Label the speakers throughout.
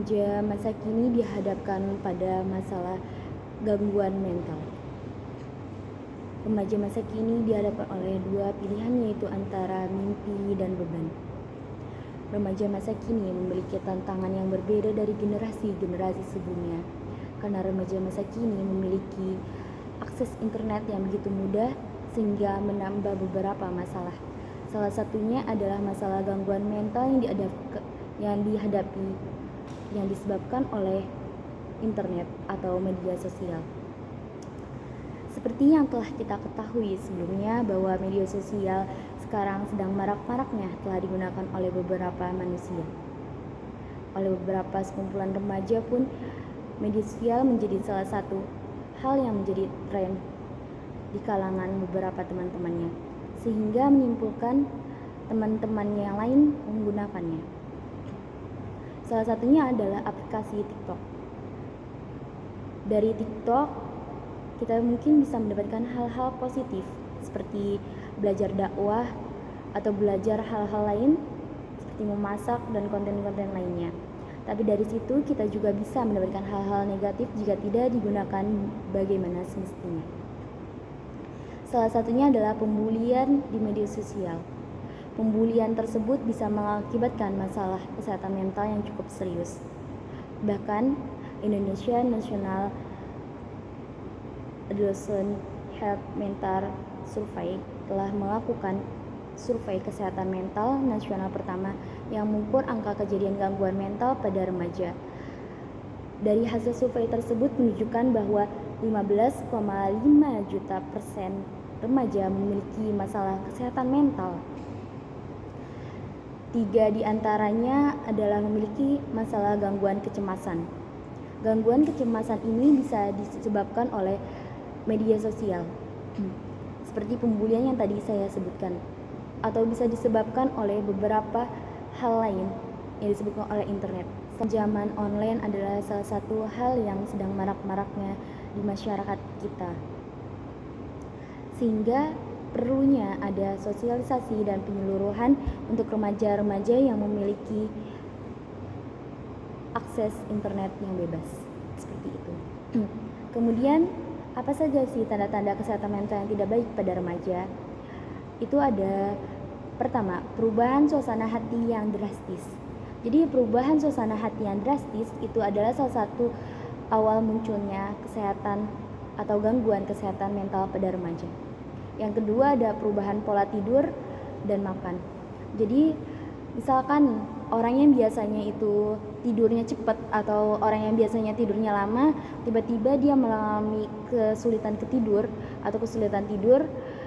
Speaker 1: Remaja masa kini dihadapkan pada masalah gangguan mental. Remaja masa kini dihadapkan oleh dua pilihan, yaitu antara mimpi dan beban. Remaja masa kini memiliki tantangan yang berbeda dari generasi-generasi sebelumnya, karena remaja masa kini memiliki akses internet yang begitu mudah sehingga menambah beberapa masalah. Salah satunya adalah masalah gangguan mental yang disebabkan oleh internet atau media sosial. Seperti yang telah kita ketahui sebelumnya bahwa media sosial sekarang sedang marak-maraknya telah digunakan oleh beberapa manusia. Oleh beberapa sekumpulan remaja pun, media sosial menjadi salah satu hal yang menjadi tren di kalangan beberapa teman-temannya, sehingga menyimpulkan teman-temannya yang lain menggunakannya. Salah satunya adalah aplikasi TikTok. Dari TikTok, kita mungkin bisa mendapatkan hal-hal positif seperti belajar dakwah atau belajar hal-hal lain seperti memasak dan konten-konten lainnya. Tapi dari situ kita juga bisa mendapatkan hal-hal negatif jika tidak digunakan bagaimana semestinya. Salah satunya adalah pembulian di media sosial. Pembulian tersebut bisa mengakibatkan masalah kesehatan mental yang cukup serius. Bahkan Indonesia National Adolescent Health Mental Survey telah melakukan survei kesehatan mental nasional pertama yang mengukur angka kejadian gangguan mental pada remaja. Dari hasil survei tersebut menunjukkan bahwa 15,5 juta persen remaja memiliki masalah kesehatan mental. 3 di antaranya adalah memiliki masalah gangguan kecemasan. Gangguan kecemasan ini bisa disebabkan oleh media sosial, seperti pembulian yang tadi saya sebutkan, atau bisa disebabkan oleh beberapa hal lain yang disebutkan oleh internet. Zaman online adalah salah satu hal yang sedang marak-maraknya di masyarakat kita, sehingga perlunya ada sosialisasi dan penyeluruhan untuk remaja-remaja yang memiliki akses internet yang bebas, seperti itu. Kemudian, apa saja sih tanda-tanda kesehatan mental yang tidak baik pada remaja? Itu ada, pertama, perubahan suasana hati yang drastis. Jadi perubahan suasana hati yang drastis itu adalah salah satu awal munculnya kesehatan atau gangguan kesehatan mental pada remaja. Yang kedua ada perubahan pola tidur dan makan. Jadi misalkan orang yang biasanya itu tidurnya cepat atau orang yang biasanya tidurnya lama, tiba-tiba dia mengalami kesulitan tidur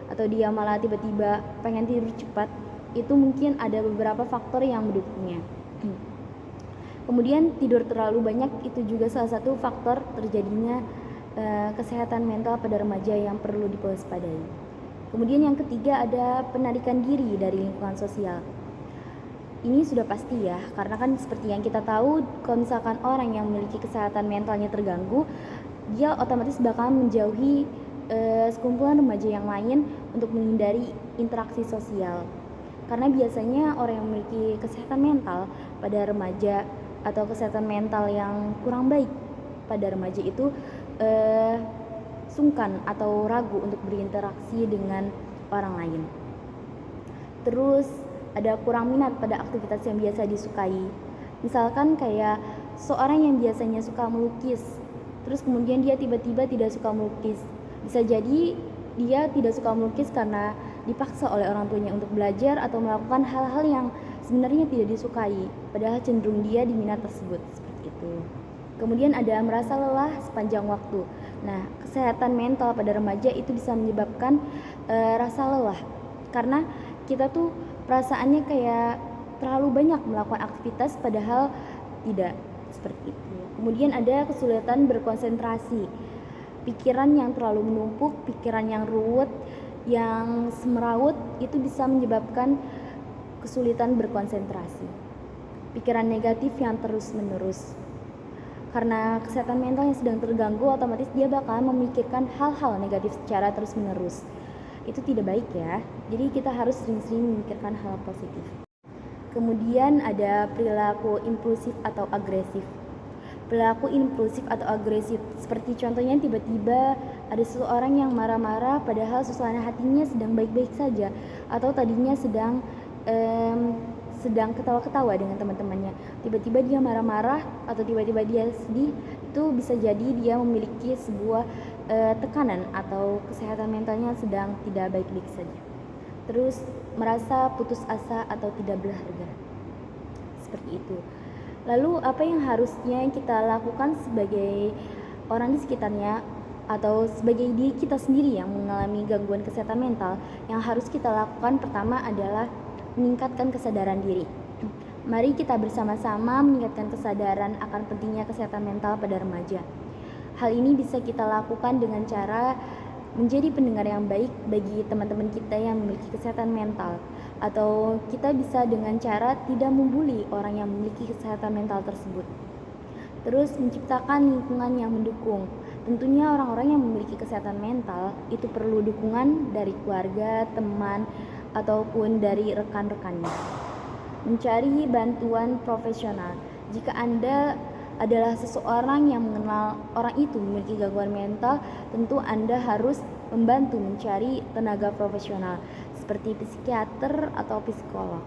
Speaker 1: atau dia malah tiba-tiba pengen tidur cepat, itu mungkin ada beberapa faktor yang mendukungnya. Kemudian tidur terlalu banyak itu juga salah satu faktor terjadinya kesehatan mental pada remaja yang perlu diwaspadai. Kemudian yang ketiga ada penarikan diri dari lingkungan sosial. Ini sudah pasti ya, karena kan seperti yang kita tahu, kalau misalkan orang yang memiliki kesehatan mentalnya terganggu, dia otomatis bakal menjauhi sekumpulan remaja yang lain untuk menghindari interaksi sosial. Karena biasanya orang yang memiliki kesehatan mental pada remaja atau kesehatan mental yang kurang baik pada remaja itu sungkan atau ragu untuk berinteraksi dengan orang lain. Terus ada kurang minat pada aktivitas yang biasa disukai. Misalkan kayak seorang yang biasanya suka melukis, terus kemudian dia tiba-tiba tidak suka melukis. Bisa jadi dia tidak suka melukis karena dipaksa oleh orang tuanya untuk belajar atau melakukan hal-hal yang sebenarnya tidak disukai, padahal cenderung dia di minat tersebut, seperti itu. Kemudian ada merasa lelah sepanjang waktu. Nah, kesehatan mental pada remaja itu bisa menyebabkan rasa lelah, karena kita tuh perasaannya kayak terlalu banyak melakukan aktivitas padahal tidak, seperti itu. Kemudian ada kesulitan berkonsentrasi, pikiran yang terlalu menumpuk, pikiran yang ruwet, yang semeraut, itu bisa menyebabkan kesulitan berkonsentrasi. Pikiran negatif yang terus-menerus. Karena kesehatan mental yang sedang terganggu, otomatis dia bakal memikirkan hal-hal negatif secara terus-menerus. Itu tidak baik ya. Jadi kita harus sering-sering memikirkan hal positif. Kemudian ada perilaku impulsif atau agresif. perilaku impulsif atau agresif. Seperti contohnya tiba-tiba ada seseorang yang marah-marah padahal suasana hatinya sedang baik-baik saja, atau tadinya sedang ketawa-ketawa dengan teman-temannya. Tiba-tiba dia marah-marah atau tiba-tiba dia sedih, itu bisa jadi dia memiliki sebuah tekanan atau kesehatan mentalnya sedang tidak baik-baik saja. Terus merasa putus asa atau tidak berharga. Seperti itu. Lalu apa yang harusnya kita lakukan sebagai orang di sekitarnya atau sebagai diri kita sendiri yang mengalami gangguan kesehatan mental? Yang harus kita lakukan pertama adalah meningkatkan kesadaran diri. Mari kita bersama-sama meningkatkan kesadaran akan pentingnya kesehatan mental pada remaja. Hal ini bisa kita lakukan dengan cara menjadi pendengar yang baik bagi teman-teman kita yang memiliki kesehatan mental, atau kita bisa dengan cara tidak membuli orang yang memiliki kesehatan mental tersebut. Terus menciptakan lingkungan yang mendukung. Tentunya orang-orang yang memiliki kesehatan mental itu perlu dukungan dari keluarga, teman, ataupun dari rekan-rekannya. Mencari bantuan profesional. Jika Anda adalah seseorang yang mengenal orang itu memiliki gangguan mental, tentu Anda harus membantu mencari tenaga profesional seperti psikiater atau psikolog.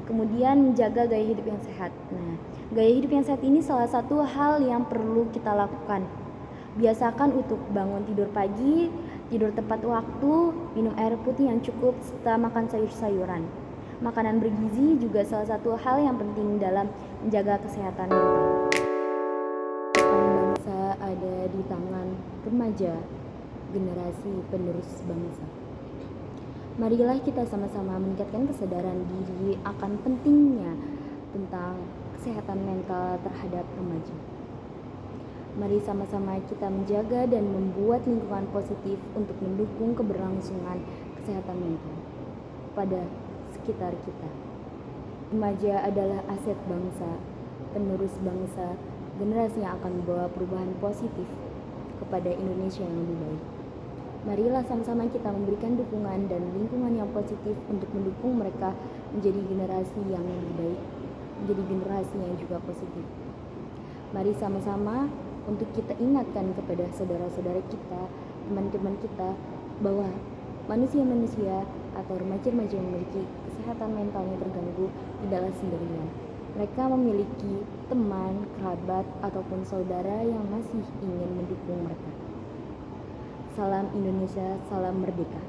Speaker 1: Kemudian menjaga gaya hidup yang sehat. Nah, gaya hidup yang sehat ini salah satu hal yang perlu kita lakukan. Biasakan untuk bangun tidur pagi, tidur tepat waktu, minum air putih yang cukup, serta makan sayur-sayuran. Makanan bergizi juga salah satu hal yang penting dalam menjaga kesehatan mental. Bangsa ada di tangan remaja, generasi penerus bangsa. Marilah kita sama-sama meningkatkan kesadaran diri akan pentingnya tentang kesehatan mental terhadap remaja. Mari sama-sama kita menjaga dan membuat lingkungan positif untuk mendukung keberlangsungan kesehatan mental pada sekitar kita. Remaja adalah aset bangsa, penerus bangsa, generasi yang akan membawa perubahan positif kepada Indonesia yang lebih baik. Marilah sama-sama kita memberikan dukungan dan lingkungan yang positif untuk mendukung mereka menjadi generasi yang lebih baik, menjadi generasi yang juga positif. Mari sama-sama untuk kita ingatkan kepada saudara-saudara kita, teman-teman kita, bahwa manusia-manusia atau remaja-remaja yang memiliki kesehatan mentalnya terganggu tidaklah sendirian. Mereka memiliki teman, kerabat, ataupun saudara yang masih ingin mendukung mereka. Salam Indonesia, salam merdeka.